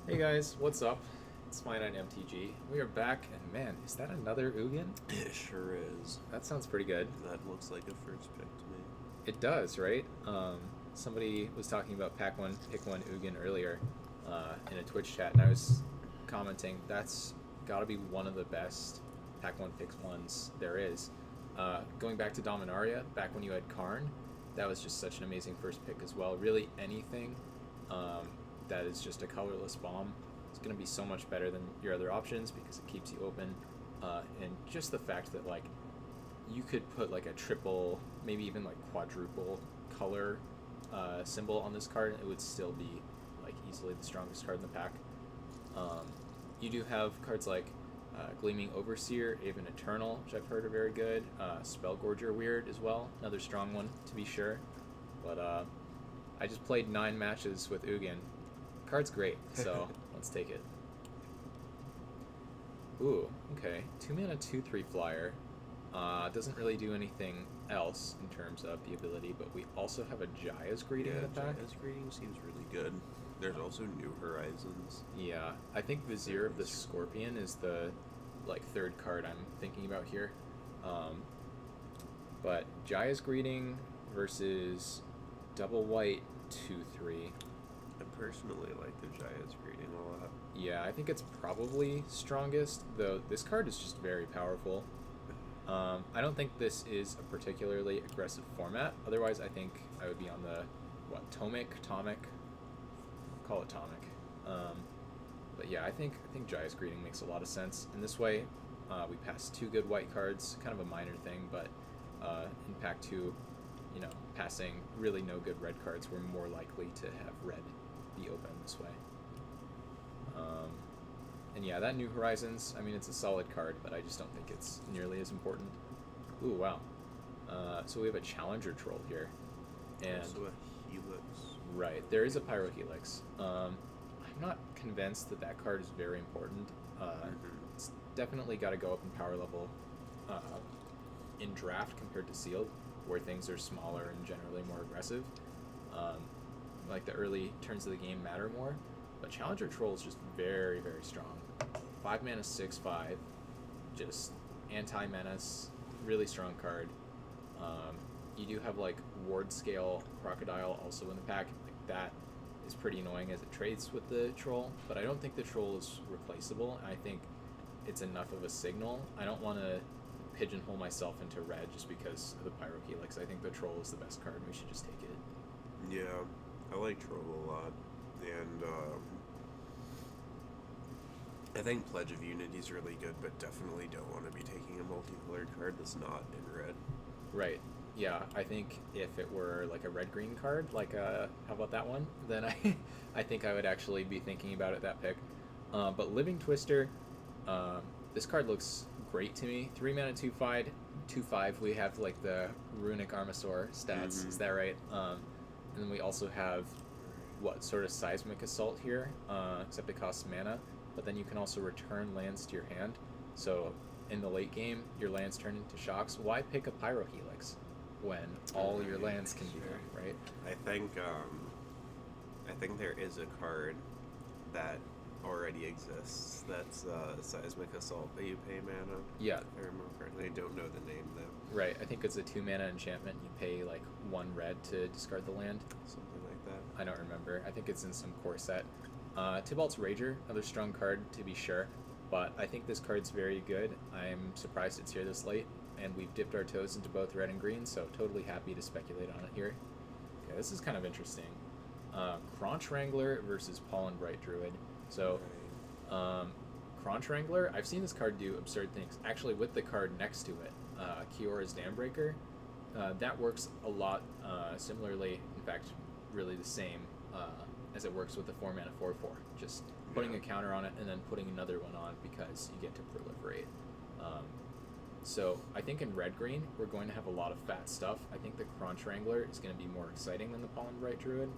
Hey guys, what's up? It's Fine on MTG. We are back, and man, is that another Ugin? It sure is. That sounds pretty good. That looks like a first pick to me. It does, right? Somebody was talking about Pack 1, Pick 1 Ugin earlier in a Twitch chat, and I was commenting that's gotta be one of the best Pack 1 Pick 1s there is. Going back to Dominaria, back when you had Karn, that was just such an amazing first pick as well. Really, anything that is just a colorless bomb is going to be so much better than your other options because it keeps you open. And just the fact that like you could put like a triple, maybe even like quadruple color symbol on this card, and it would still be like easily the strongest card in the pack. You do have cards like Gleaming Overseer, Aven Eternal, which I've heard are very good. Spellgorger Weird as well, another strong one to be sure. But I just played 9 matches with Ugin. Card's great, so let's take it. Ooh, okay. 2 mana, 2/3 flyer. Doesn't really do anything else in terms of the ability, but we also have a Jaya's Greeting in the pack. Jaya's Greeting seems really good. There's also New Horizons. Yeah, I think Vizier of the Scorpion is the like 3rd card I'm thinking about here. But Jaya's Greeting versus double white 2/3. I personally like the Jaya's Greeting a lot. Yeah, I think it's probably strongest, though this card is just very powerful. I don't think this is a particularly aggressive format. Otherwise, I think I would be on the, Tomic? Call it Tomic. But yeah, I think Jaya's Greeting makes a lot of sense. In this way, we pass 2 good white cards, kind of a minor thing, but in Pack 2, passing really no good red cards, we're more likely to have red be open this way. And yeah, that New Horizons, I mean, it's a solid card, but I just don't think it's nearly as important. Ooh, wow. So we have a Challenger Troll here. And also a Helix. right, there is a Pyro Helix. I'm not convinced that that card is very important. It's definitely got to go up in power level in draft compared to sealed, where things are smaller and generally more aggressive. Like the early turns of the game matter more, but Challenger Troll is just very, very strong. 5 mana, 6/5, just anti-menace, really strong card. You do have like Ward Scale Crocodile also in the pack. Like that is pretty annoying as it trades with the Troll, but I don't think the Troll is replaceable. I think it's enough of a signal. I don't want to pigeonhole myself into red just because of the Pyro Helix. I think the Troll is the best card and we should just take it. Yeah, I like Troll a lot. And I think Pledge of Unity is really good, but definitely don't want to be taking a multicolored card that's not in red. Right. Yeah, I think if it were like a red-green card, like how about that one, then I think I would actually be thinking about it that pick. But Living Twister, this card looks great to me. 3 mana, 2/5. We have like the Runic Armasaur stats. Is that right? And then we also have sort of Seismic Assault here, except it costs mana. But then you can also return lands to your hand. So in the late game, your lands turn into shocks. Why pick a Pyro Helix when all your lands can be them, right? I think there is a card that already exists that's Seismic Assault that you pay mana. Yeah. If I remember correctly. I don't know the name though. Right, I think it's a 2 mana enchantment. You pay like 1 red to discard the land. Something like that. I don't remember. I think it's in some core set. Tybalt's Rager, another strong card to be sure, but I think this card's very good. I'm surprised it's here this late, and we've dipped our toes into both red and green, so totally happy to speculate on it here. Okay, this is kind of interesting. Kronch Wrangler versus Pollen Bright Druid. So, Kronch Wrangler, I've seen this card do absurd things. Actually, with the card next to it, Kiora's Dambreaker, that works a lot similarly, in fact, really the same as it works with the 4 mana 4/4. Just putting a counter on it and then putting another one on because you get to proliferate. So I think in red-green, we're going to have a lot of fat stuff. I think the Kronch Wrangler is going to be more exciting than the Pollen Bright Druid.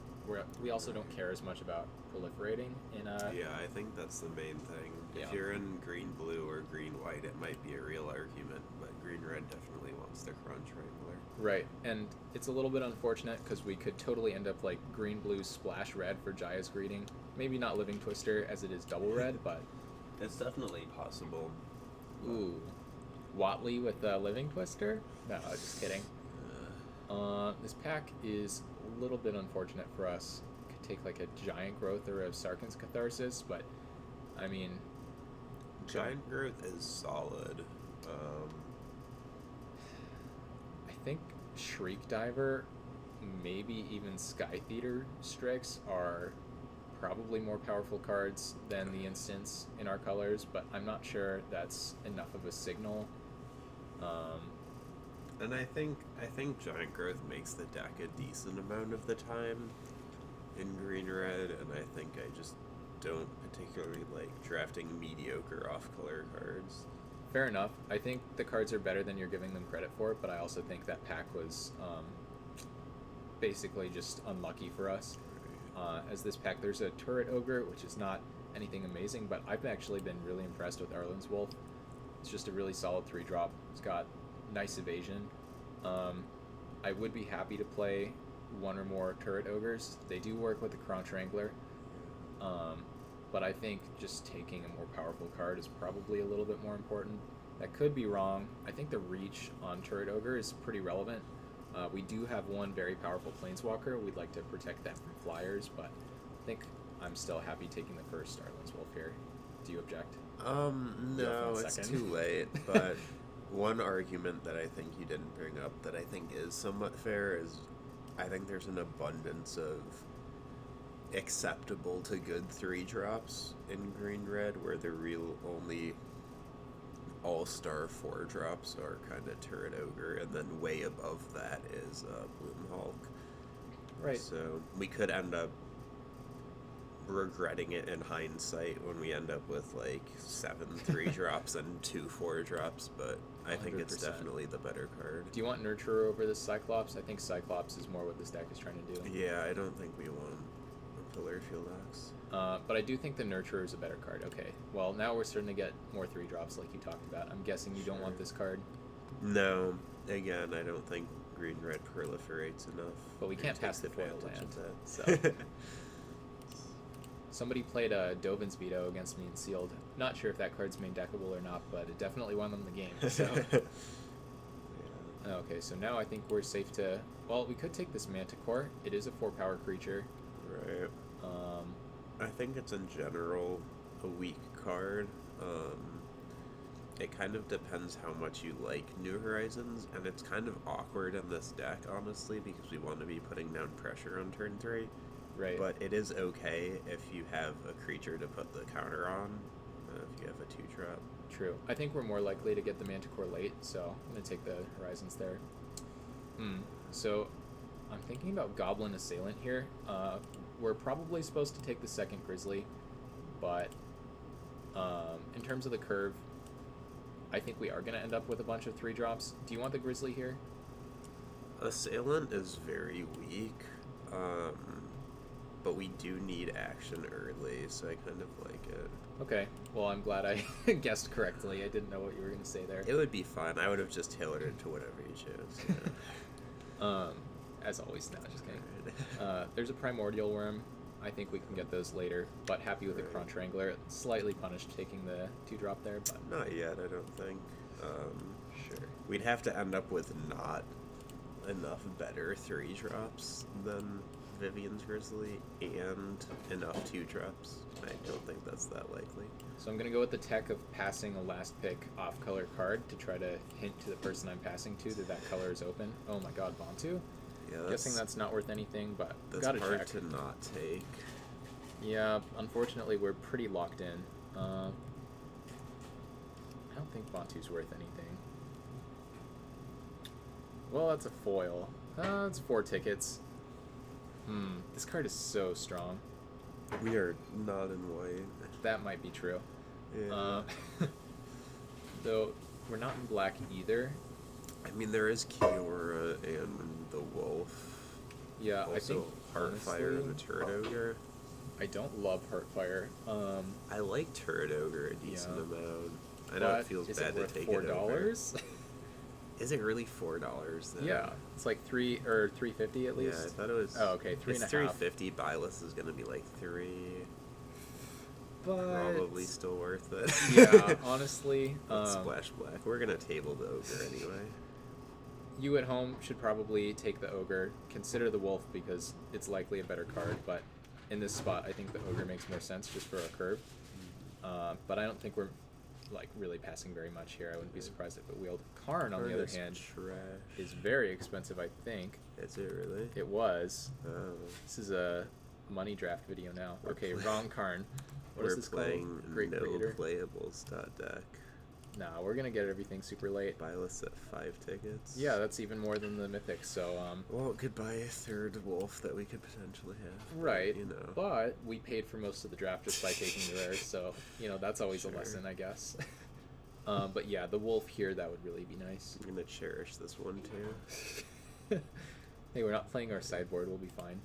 We also don't care as much about proliferating in Yeah, I think that's the main thing. Yeah. If you're in green-blue or green-white, it might be a real argument, but green-red definitely wants the Kronch Wrangler. Right, and it's a little bit unfortunate because we could totally end up like green-blue splash red for Jaya's Greeting, Maybe not Living Twister as it is double red, but It's definitely possible. ooh, Watley with Living Twister? No, just kidding. This pack is a little bit unfortunate for us. Could take like a Giant Growth or a Sarkhan's Catharsis, but I mean, Giant Growth is solid. I think Shriek Diver, maybe even Sky Theater Strix are probably more powerful cards than the Instants in our colors, but I'm not sure that's enough of a signal. And I think Giant Growth makes the deck a decent amount of the time in green red, and I think I just don't particularly like drafting mediocre off color cards. Fair enough. I think the cards are better than you're giving them credit for, but I also think that pack was basically just unlucky for us. As this pack, there's a Turret Ogre, which is not anything amazing, but I've actually been really impressed with Arlen's Wolf. It's just a really solid 3-drop. It's got nice evasion. I would be happy to play one or more Turret Ogres. They do work with the Kronch Wrangler. But I think just taking a more powerful card is probably a little bit more important. That could be wrong. I think the reach on Turret Ogre is pretty relevant. We do have one very powerful Planeswalker. We'd like to protect that from flyers, but I think I'm still happy taking the first Arlen's Wolf here. Do you object? No, it's too late. But one argument that I think you didn't bring up that I think is somewhat fair is I think there's an abundance of acceptable to good 3-drops in green red, where the real only all-star 4-drops are kind of Turret Ogre, and then way above that is Bloom Hulk. Right. So we could end up regretting it in hindsight when we end up with like 7 3-drops and 2 4-drops, but I think it's 100%. Definitely the better card. Do you want Nurturer over this Cyclops? I think Cyclops is more what this deck is trying to do. Yeah, I don't think we want a Pillar Field Axe. But I do think the Nurturer is a better card. Okay, well, now we're starting to get more 3-drops like you talked about. I'm guessing you don't want this card. No, again, I don't think green-red proliferates enough. But we can't pass the foil advantage land, of that. so... Somebody played a Dovin's Veto against me in Sealed. Not sure if that card's main deckable or not, but it definitely won them the game, so... Yeah. Okay, so now I think we're safe to... Well, we could take this Manticore. It is a 4-power creature. Right. I think it's in general a weak card. It kind of depends how much you like New Horizons, and it's kind of awkward in this deck, honestly, because we want to be putting down pressure on turn 3. Right. But it is okay if you have a creature to put the counter on, if you have a 2-drop. True. I think we're more likely to get the Manticore late, so I'm going to take the Horizons there. So I'm thinking about Goblin Assailant here. We're probably supposed to take the second Grizzly, but in terms of the curve, I think we are going to end up with a bunch of 3-drops. Do you want the Grizzly here? Assailant is very weak, but we do need action early, so I kind of like it. Okay, well, I'm glad I guessed correctly. I didn't know what you were going to say there. It would be fun. I would have just tailored it to whatever you chose. Yeah. As always, no, just kidding. There's a Primordial Worm. I think we can get those later, but happy with the Kronch Wrangler. Slightly punished taking the 2-drop there, but... Not yet, I don't think. Sure. We'd have to end up with not enough better 3-drops than Vivian's Grizzly and enough 2-drops. I don't think that's that likely. So I'm going to go with the tech of passing a last pick off-color card to try to hint to the person I'm passing to that color is open. Oh my god, Bantu? Yeah, Guessing that's not worth anything, but that's gotta hard check. to not take. Yeah, unfortunately we're pretty locked in. I don't think Bantu's worth anything. Well, that's a foil. It's 4 tickets. This card is so strong. We are not in white. That might be true. Yeah. Though we're not in black either. I mean, there is Kiora and the Wolf. Yeah, Also, I think Heartfire and the Turret Ogre. I don't love Heartfire. I like Turret Ogre a decent amount. I know but it feels is bad it worth to take it over. $4? Is it really $4 then? Yeah, it's like $3 or $3.50 at least. Yeah, I thought it was. Oh, okay, $3.50. It's $3.50. Buy list is gonna be like $3. but probably still worth it. yeah, honestly, Splash Black. We're gonna table the ogre anyway. you at home should probably take the ogre. Consider the wolf because it's likely a better card, but in this spot, I think the ogre makes more sense just for a curve. But I don't think we're like really passing very much here. I wouldn't be surprised if it wheeled. Karn, on the other hand, is very expensive. I think. Is it really? It was. Oh. This is a money draft video now. Okay, wrong Karn. What We're is this playing called? Great no Creator. playable stat deck. Nah, we're gonna get everything super late. Buy lists at 5 tickets. Yeah, that's even more than the mythic. So well, goodbye a third wolf that we could potentially have. right. You know. But we paid for most of the draft just by taking the rares, so that's always Sure. a lesson, I guess. But yeah, the wolf here, that would really be nice. I'm gonna cherish this one too. Hey, we're not playing our sideboard. We'll be fine.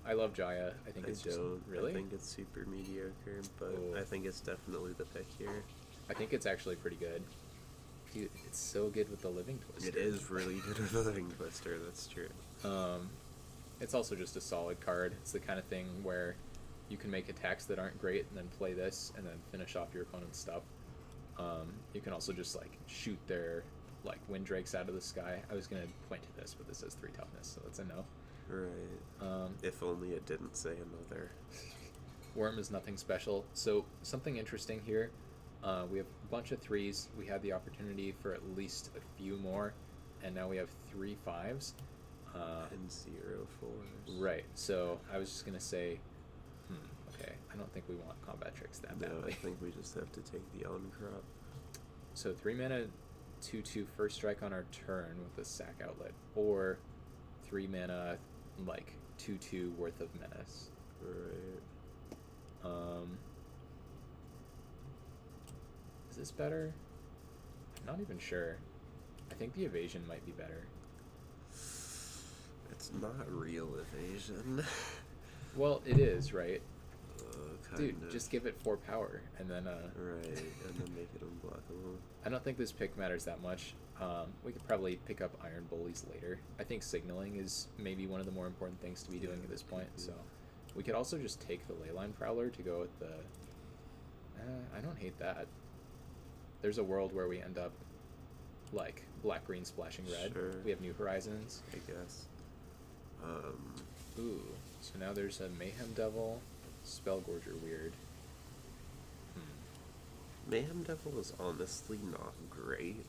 I love Jaya. I think it's just really. I think it's super mediocre, but I think it's definitely the pick here. I think it's actually pretty good. Dude, it's so good with the Living Twister. It is really good with the Living Twister, that's true. It's also just a solid card. It's the kind of thing where you can make attacks that aren't great and then play this and then finish off your opponent's stuff. You can also just like shoot their like Windrakes out of the sky. I was going to point to this, but this says 3 toughness, so that's a no. Right. If only it didn't say another. Worm is nothing special. So something interesting here. We have a bunch of 3s. We had the opportunity for at least a few more, and now we have 3 5s. And 0 4s. Right. So I was just gonna say, okay. I don't think we want combat tricks that badly. No, I think we just have to take the on crop. So 3 mana, 2/2 first strike on our turn with a sack outlet, or 3 mana, like 2/2 worth of menace. Right. Is this better? I'm not even sure. I think the evasion might be better. It's not real evasion. Well, it is, right? Kinda. Dude, just give it 4 power, and then Right, and then make it unblockable. I don't think this pick matters that much. We could probably pick up Iron Bullies later. I think signaling is maybe one of the more important things to be doing at this point. So we could also just take the Leyline Prowler to go with the... I don't hate that. There's a world where we end up like black-green splashing red. Sure. We have New Horizons. I guess. Ooh, so now there's a Mayhem Devil, Spellgorger weird. Mayhem Devil is honestly not great.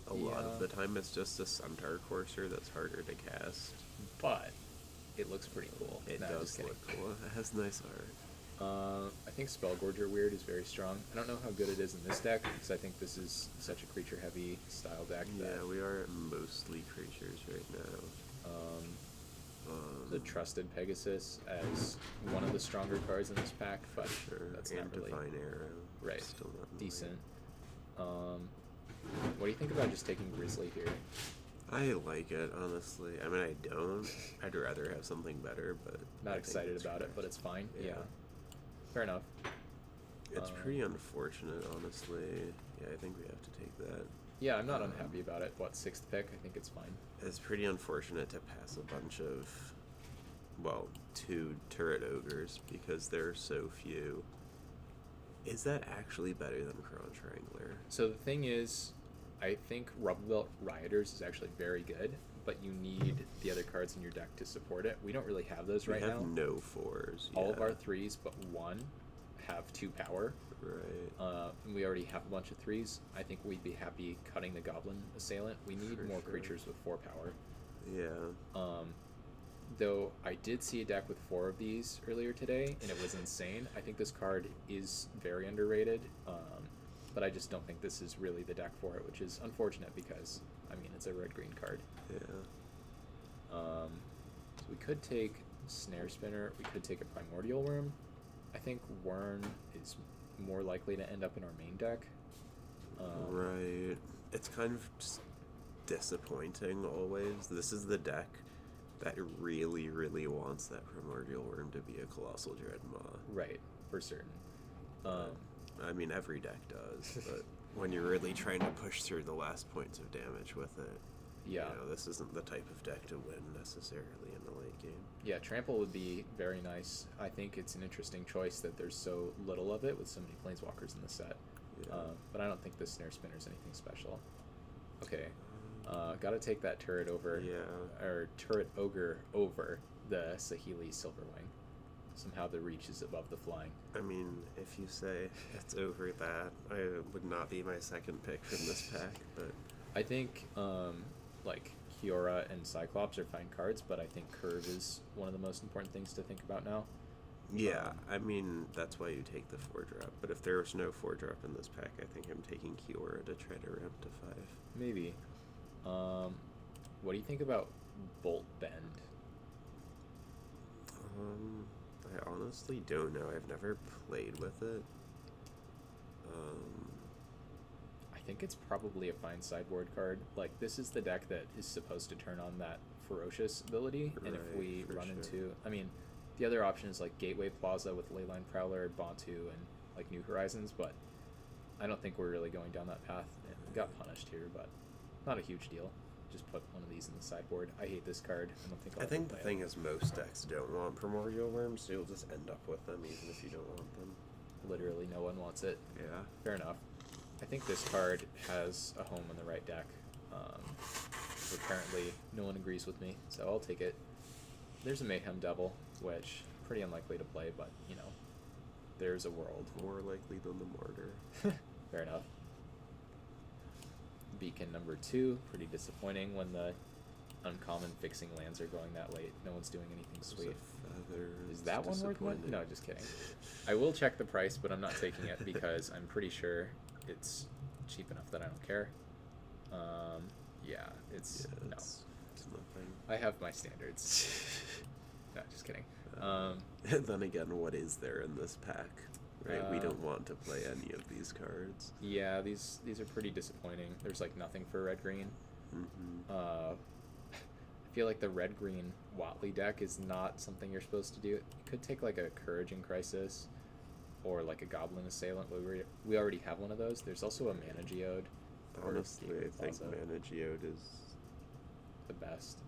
A lot of the time it's just a Centaur Courser that's harder to cast. But it looks pretty cool. It No, does just kidding. look cool. It has nice art. I think Spellgorger Weird is very strong. I don't know how good it is in this deck, because I think this is such a creature-heavy style deck. Yeah, we are mostly creatures right now. The Trusted Pegasus as one of the stronger cards in this pack, but Sure, that's and not really Divine Arrow. right. Still not in the Decent. What do you think about just taking Grizzly here? I like it, honestly. I mean, I don't. I'd rather have something better, but... Not I think excited it's about it, great. but it's fine. Yeah. Yeah. Fair enough. It's pretty unfortunate, honestly. Yeah, I think we have to take that. Yeah, I'm not unhappy about it. What, 6th pick? I think it's fine. It's pretty unfortunate to pass a bunch of, well, 2 turret ogres because there are so few. Is that actually better than Kronch Wrangler? So the thing is, I think Rubble Rioters is actually very good, but you need the other cards in your deck to support it. We don't really have those right now. We have no 4s. All of yeah. our 3s but 1 have 2 power. Right. And we already have a bunch of 3s. I think we'd be happy cutting the Goblin Assailant. We need For more sure. creatures with 4 power. Yeah. Though I did see a deck with 4 of these earlier today, and it was insane. I think this card is very underrated, but I just don't think this is really the deck for it, which is unfortunate because, I mean, it's a red-green card. Yeah. So we could take Snare Spinner. We could take a Primordial Worm. I think Worm is more likely to end up in our main deck. Right. It's kind of just disappointing always. This is the deck that really, really wants that Primordial Worm to be a Colossal Dreadmaw. Right, for certain. I mean, every deck does, but when you're really trying to push through the last points of damage with it, Yeah. you know, this isn't the type of deck to win necessarily in the late game. Yeah, trample would be very nice. I think it's an interesting choice that there's so little of it with so many planeswalkers in the set. Yeah. But I don't think the snare spinner is anything special. Okay, gotta take that turret over. Yeah. Or turret ogre over the Saheeli Silverwing. Somehow the reach is above the flying. I mean, if you say it's over that, I would not be my second pick from this pack, but I think like Kiora and Cyclops are fine cards, but I think Curve is one of the most important things to think about now. yeah, I mean, that's why you take the 4-drop. But if there was no 4-drop in this pack, I think I'm taking Kiora to try to ramp to 5. Maybe. What do you think about Bolt Bend? I honestly don't know. I've never played with it. I think it's probably a fine sideboard card. Like, this is the deck that is supposed to turn on that Ferocious ability, and if Right, we for run sure. into... I mean, the other option is, like, Gateway Plaza with Leyline Prowler, Bantu, and, like, New Horizons, but I don't think we're really going down that path. And we got punished here, but not a huge deal. Just put one of these in the sideboard. I hate this card. I don't think I'll I ever think the play thing is most decks don't want Primordial Worms, so you'll just end up with them even if you don't want them. it. Literally no one wants it. Yeah. Fair enough. I think this card has a home in the right deck. Apparently, no one agrees with me, so I'll take it. There's a Mayhem Devil, which pretty unlikely to play, but you know, there's a world. More likely than the Martyr. Fair enough. Beacon number 2, pretty disappointing when the uncommon fixing lands are going that late. No one's doing anything There's sweet. a feather. Is It's that one worth one? disappointing. No, just kidding. I will check the price, but I'm not taking it because I'm pretty sure it's cheap enough that I don't care. Yeah, it's Yeah, no. it's nothing. I have my standards. No, just kidding. And then again, what is there in this pack? Right, we don't Um, want to play any of these cards. Yeah, these are pretty disappointing. There's like nothing for red green. Mm-hmm. I feel like the red green Watley deck is not something you're supposed to do. You could take like a Courage in Crisis or like a Goblin Assailant, but we already have one of those. There's also a Mana Geode. or Honestly, Gateway I think Plaza, Mana Geode is. the best.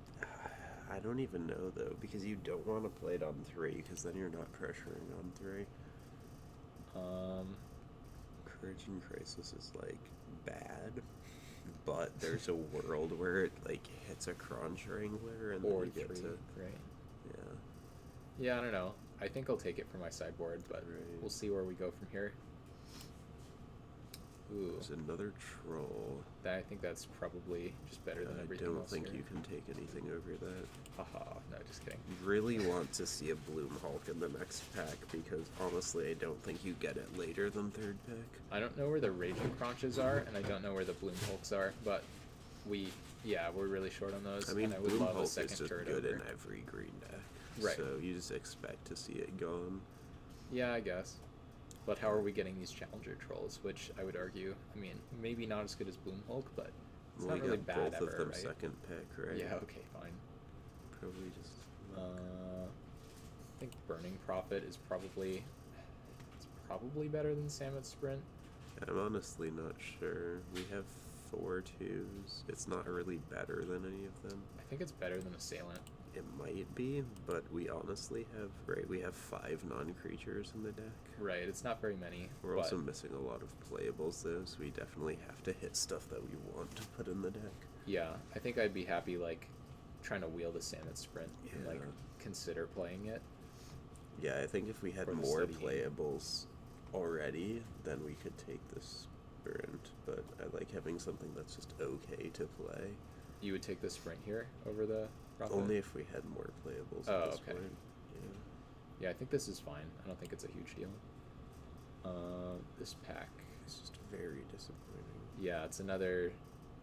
I don't even know though, because you don't want to play it on 3, because then you're not pressuring on 3. Courage in Crisis is like bad, but there's a world where it like hits a Kronch Wrangler and Or then you get 3, to right? yeah. Yeah, I don't know. I think I'll take it for my sideboard, but Right. we'll see where we go from here. Ooh, There's another troll. I think that's probably just better than I everything don't else think here. you can take anything over that. Haha, no, just kidding. Really want to see a Bloom Hulk in the next pack, because honestly I don't think you get it later than 3rd pick. I don't know where the Raging Cronches are, and I don't know where the Bloom Hulks are, but we're really short on those. I mean, and I would Bloom love a Hulk is second just turret good over. in every green deck. Right. So you just expect to see it gone. Yeah, I guess. But how are we getting these Challenger Trolls, which I would argue, I mean, maybe not as good as Bloom Hulk, but it's Well, not we really got bad both ever, of them right? second pick, right? Yeah, okay, fine. Probably just. I think Burning Prophet is probably better than Samet Sprint. I'm honestly not sure. We have 4 2s. It's not really better than any of them. I think it's better than Assailant. It might be, but we honestly have, we have 5 non-creatures in the deck. Right, it's not very many. We're but also missing a lot of playables though, so we definitely have to hit stuff that we want to put in the deck. yeah, I think I'd be happy like trying to wield a Samet Sprint and like Yeah. consider playing it. Yeah, I think if we had For the more study game. playables already, then we could take this sprint, but I like having something that's just okay to play. You would take the Sprint here over the Prophet? Only if we had more playables Oh, at this okay. point. Yeah, I think this is fine. I don't think it's a huge deal. This pack. It's just very disappointing. Yeah, it's another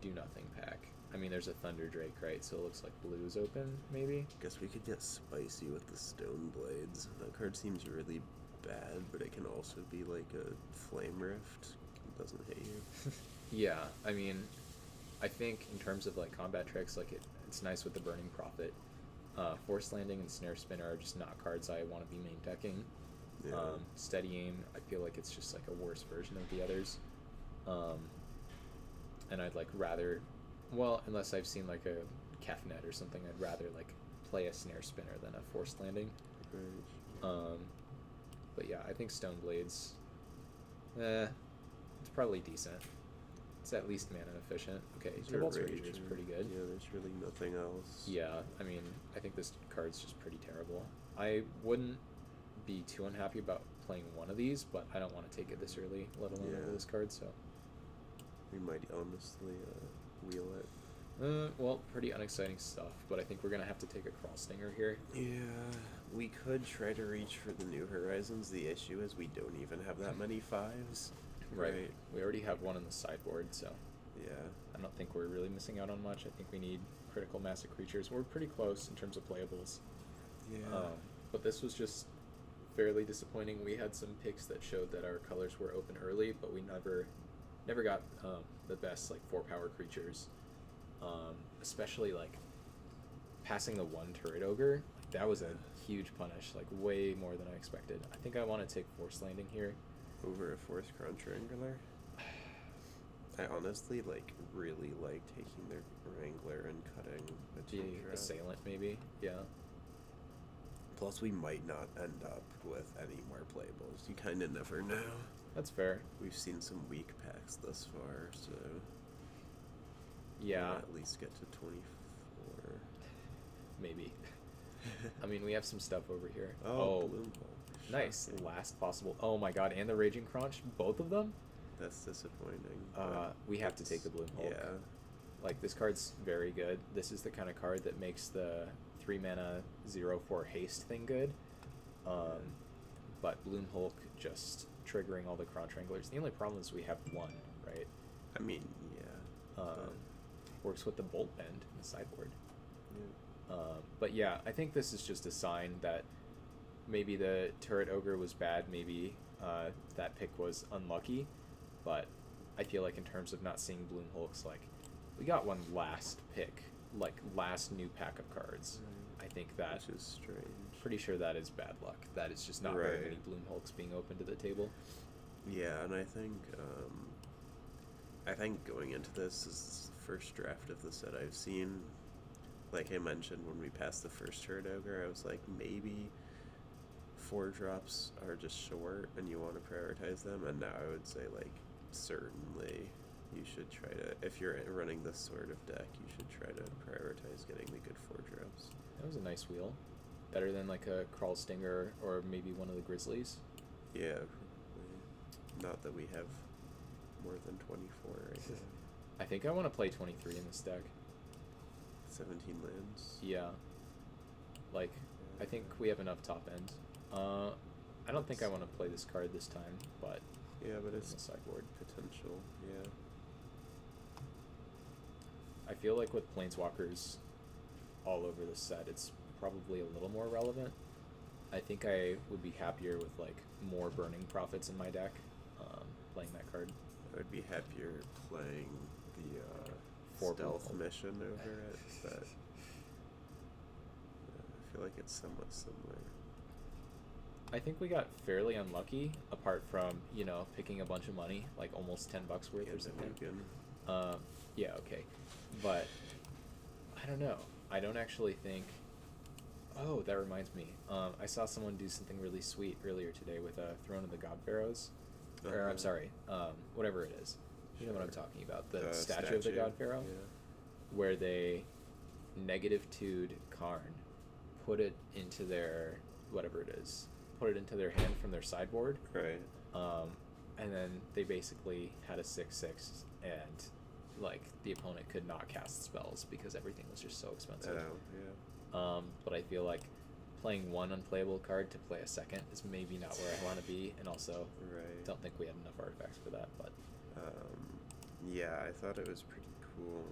do nothing pack. I mean, there's a Thunder Drake, right? So it looks like blue is open, maybe? Guess we could get spicy with the Stone Blades. That card seems really bad, but it can also be like a Flame Rift. It doesn't hit you. Yeah, I mean, I think in terms of like combat tricks, like it's nice with the Burning Prophet. Force Landing and Snare Spinner are just not cards I want to be main decking. Yeah. Steady Aim, I feel like it's just like a worse version of the others. And I'd like rather, well, unless I've seen like a Kefnet or something, I'd rather like play a snare spinner than a forced landing. Right. But yeah, I think Stone Blades, it's probably decent. It's at least mana efficient. Okay, These Tybalt's are Rager is pretty good. Yeah, there's really nothing else. Yeah, I mean, I think this card's just pretty terrible. I wouldn't be too unhappy about playing one of these, but I don't want to take it this early, let alone over this card, so. We might honestly wheel it. Well, pretty unexciting stuff, but I think we're going to have to take a Crawl Stinger here. Yeah, we could try to reach for the New Horizons. The issue is we don't even have that many 5s. Right. We already have one in the sideboard, so yeah. I don't think we're really missing out on much. I think we need critical mass of creatures. We're pretty close in terms of playables. Yeah. But this was just fairly disappointing. We had some picks that showed that our colors were open early, but we never got the best like 4-power creatures. Especially like passing the 1 Turret Ogre. Like, that was a huge punish, like way more than I expected. I think I want to take Force Landing here. Over a Force Kronch Wrangler? I honestly really like taking their Wrangler and cutting The Assailant, maybe. Yeah. Plus, we might not end up with any more playables. You kind of never know. That's fair. We've seen some weak packs thus far, so yeah, we'll at least get to 24. Maybe. I mean, we have some stuff over here. Oh, nice. Shocking. Last possible. Oh my god, and the Raging Kronch, both of them. That's disappointing. We have to take the Bloom Hulk. Yeah. Like, this card's very good. This is the kind of card that makes the 3-mana 0/4 haste thing good. But Bloom Hulk just triggering all the Kronch Wranglers. The only problem is we have one, right? I mean, yeah. Works with the Bolt Bend in the sideboard. Yeah. But yeah, I think this is just a sign that maybe the Turret Ogre was bad, maybe that pick was unlucky, but I feel like in terms of not seeing Bloom Hulks, like, we got one last pick, like, last new pack of cards. Right. I think that... Which is strange. Pretty sure that is bad luck. That is just not very many Bloom Hulks being open to the table. Yeah, and I think going into this is the first draft of the set I've seen. Like I mentioned, when we passed the first Turret Ogre, I was like, maybe 4 drops are just short and you want to prioritize them, and now I would say, like, certainly you should try to, if you're running this sort of deck, you should try to prioritize getting the good 4 drops. That was a nice wheel. Better than like a Crawl Stinger or maybe one of the Grizzlies. Yeah, probably. Not that we have more than 24 right now. I think I want to play 23 in this deck. 17 lands. Yeah. Like, I think we have enough top end. I don't think I want to play this card this time, but yeah, but it's a sideboard potential. Yeah. I feel like with Planeswalkers all over the set, it's probably a little more relevant. I think I would be happier with like more Burning Prophets in my deck, playing that card. I would be happier playing the stealth mission over it, but I feel like it's somewhat similar. I think we got fairly unlucky, apart from, you know, picking a bunch of money, like almost $10 worth or something. Yeah, okay. But I don't know. I don't actually think... Oh, that reminds me. I saw someone do something really sweet earlier today with Throne of the God Pharaohs. Or, I'm sorry, whatever it is. You know what I'm talking about. The statue of the God Pharaoh. Yeah. Where they -2'd Karn, put it into their... whatever it is. Put it into their hand from their sideboard. Right. And then they basically had a 6/6, and like the opponent could not cast spells because everything was just so expensive. Oh, yeah. But I feel like playing one unplayable card to play a second is maybe not where I want to be, and also don't think we had enough artifacts for that. But yeah, I thought it was pretty cool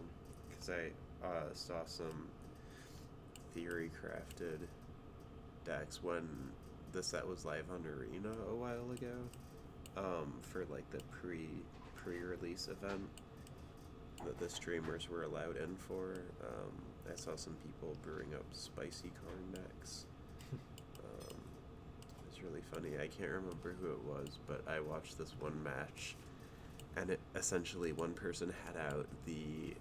because I saw some theory crafted decks when the set was live on Arena a while ago, for like the pre-release event that the streamers were allowed in for. I saw some people brewing up spicy Karn decks. It was really funny. I can't remember who it was, but I watched this one match, and it essentially one person had out the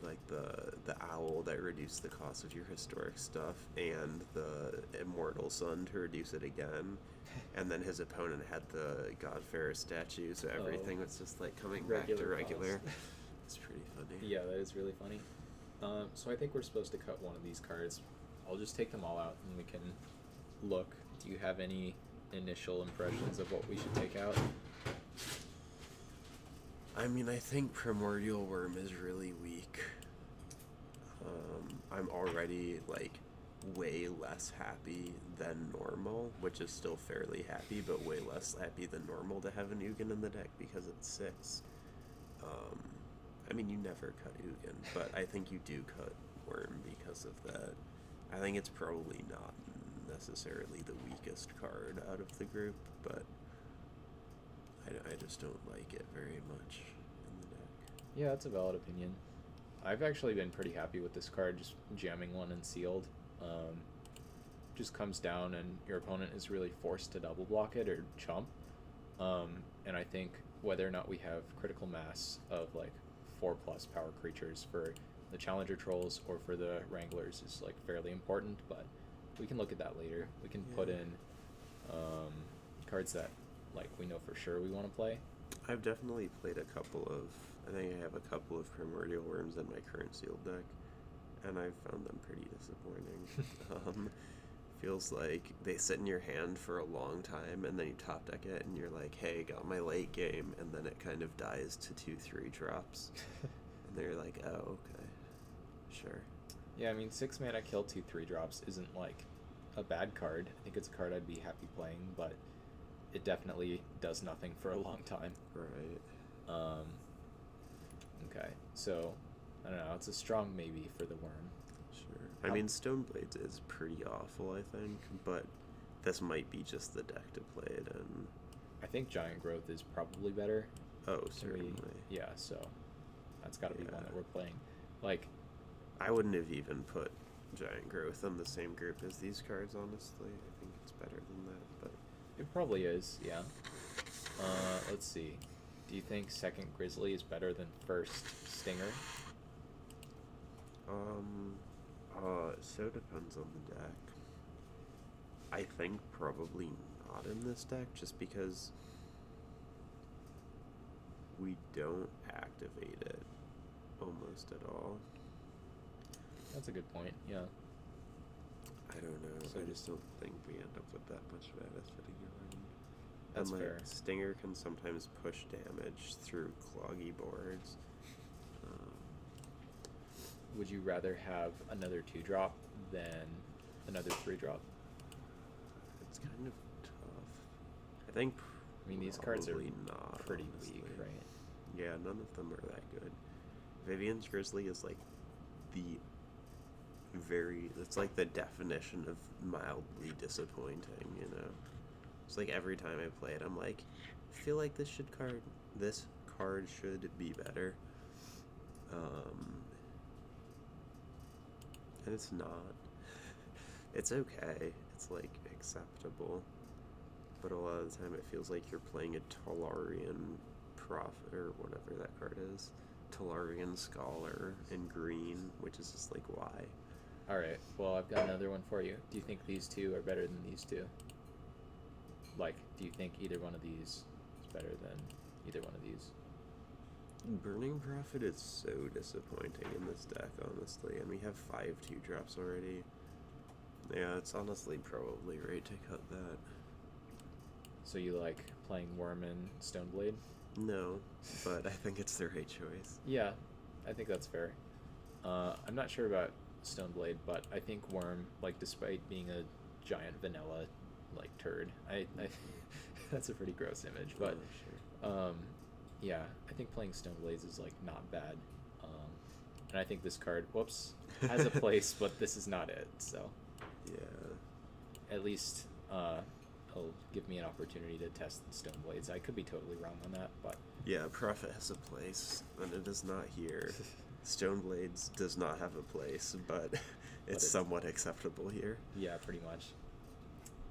like the owl that reduced the cost of your historic stuff, and the immortal sun to reduce it again, and then his opponent had the Godfarer statue, so everything was just like coming back to regular. It's pretty funny. Yeah, that is really funny. So I think we're supposed to cut one of these cards. I'll just take them all out and we can look. Do you have any initial impressions of what we should take out? I mean, I think Primordial Worm is really weak. I'm already, like, way less happy than normal, which is still fairly happy, but way less happy than normal to have an Ugin in the deck because it's 6. I mean, you never cut Ugin, but I think you do cut Worm because of that. I think it's probably not necessarily the weakest card out of the group, but I just don't like it very much in the deck. Yeah, that's a valid opinion. I've actually been pretty happy with this card, just jamming one and sealed. Just comes down and your opponent is really forced to double block it or chump. And I think whether or not we have critical mass of like 4+ power creatures for the Challenger Trolls or for the Wranglers is like fairly important, but we can look at that later. We can put in cards that like we know for sure we want to play. I've definitely played I think I have a couple of Primordial Worms in my current sealed deck, and I've found them pretty disappointing. Feels like they sit in your hand for a long time, and then you top deck it, and you're like, hey, got my late game, and then it kind of dies to 2/3 drops. And they're like, oh, okay, sure. Yeah, I mean, 6 mana kill 2/3 drops isn't like a bad card. I think it's a card I'd be happy playing, but it definitely does nothing for a long time. Right. Okay, so I don't know. It's a strong maybe for the Worm. Sure. I mean, Stoneblades is pretty awful, I think, but this might be just the deck to play it in. I think Giant Growth is probably better. Oh, certainly. Yeah, so that's got to be one that we're playing. Like, I wouldn't have even put Giant Growth in the same group as these cards, honestly. I think it's better than that, but it probably is, yeah. Let's see. Do you think second Grizzly is better than first Stinger? So depends on the deck. I think probably not in this deck, just because we don't activate it almost at all. That's a good point, yeah. I don't know. So I just don't think we end up with that much Vadis fitting around. That's and, like, fair. Stinger can sometimes push damage through cloggy boards. Would you rather have another 2-drop than another 3-drop? It's kind of tough. I think. I mean, these cards are not, pretty honestly. weak, right? Yeah, none of them are that good. Vivian's Grizzly is like it's like the definition of mildly disappointing, you know? It's like every time I play it, I'm like, I feel like this card should be better. And it's not. It's okay. It's like acceptable. But a lot of the time it feels like you're playing a Talarian Prophet, or whatever that card is. Talarian Scholar in green, which is just like, why? Alright, well, I've got another one for you. Do you think these two are better than these two? Like, do you think either one of these is better than either one of these? Burning Prophet is so disappointing in this deck, honestly, and we have 5 2-drops already. Yeah, it's honestly probably right to cut that. So you like playing Worm and Stoneblade? No, but I think it's the right choice. Yeah, I think that's fair. I'm not sure about Stoneblade, but I think Worm, like, despite being a giant vanilla, like, turd, I that's a pretty gross image, but sure. yeah, I think playing Stoneblades is like not bad, and I think this card, has a place, but this is not it. So yeah, at least it'll give me an opportunity to test the Stoneblades. I could be totally wrong on that, but yeah, Prophet has a place, and it is not here. Stoneblades does not have a place, but it's somewhat acceptable here. Yeah, pretty much.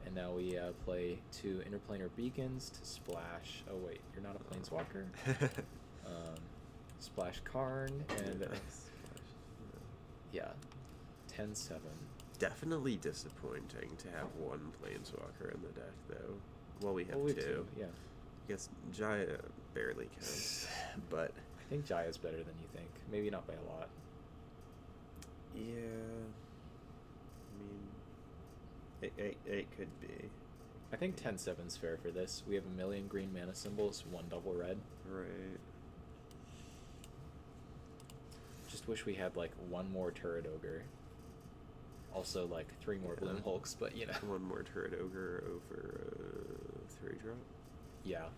And now we play 2 Interplanar Beacons to splash. Oh wait, you're not a Planeswalker. Splash Karn and Yeah. 10-7. Definitely disappointing to have one planeswalker in the deck, though. Well, we have Oh, we have two. Yeah. I guess Jaya barely counts, but I think Jaya's better than you think. Maybe not by a lot. yeah, I mean, it could be. I think 10-7's fair for this. We have a million green mana symbols, 1 double red. Right. Just wish we had like 1 more turret ogre. Also like 3 more Yeah. bloom hulks, but you know. 1 more turret ogre over 3-drop. Yeah.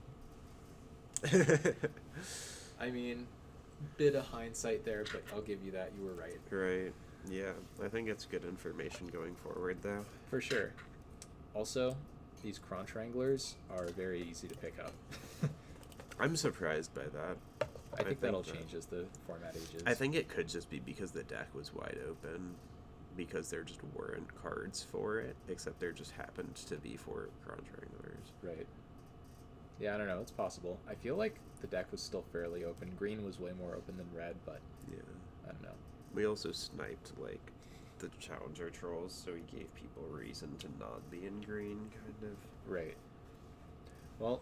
I mean, bit of hindsight there, but I'll give you that. You were right. Right. Yeah, I think it's good information going forward, though. For sure. Also, these Kronch Wranglers are very easy to pick up. I'm surprised by that. I think that'll that- change as the format ages. I think it could just be because the deck was wide open, because there just weren't cards for it, except there just happened to be 4 Kronch Wranglers. Right. Yeah, I don't know. It's possible. I feel like the deck was still fairly open. Green was way more open than red, but Yeah. I don't know. We also sniped, like, the Challenger Trolls, so we gave people reason to not be in green, kind of. Right. Well,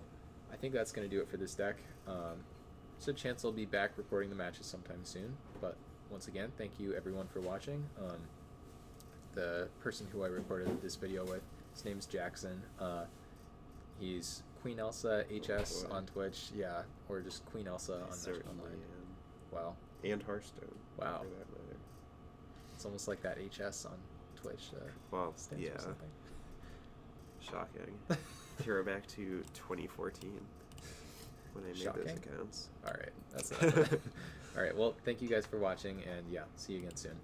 I think that's going to do it for this deck. There's a chance I'll be back recording the matches sometime soon, but once again, thank you everyone for watching. The person who I recorded this video with, his name's Jackson. He's QueenElsaHS on Twitch, yeah, or just QueenElsa on Magic Certainly Online. am. Wow, And Hearthstone. Wow. For that matter. it's almost like that HS on Twitch Well, stands yeah. for something. Shocking. Throwback to 2014 when I made Shocking? those accounts. All right, that's enough. All right, well, thank you guys for watching, and yeah, see you again soon.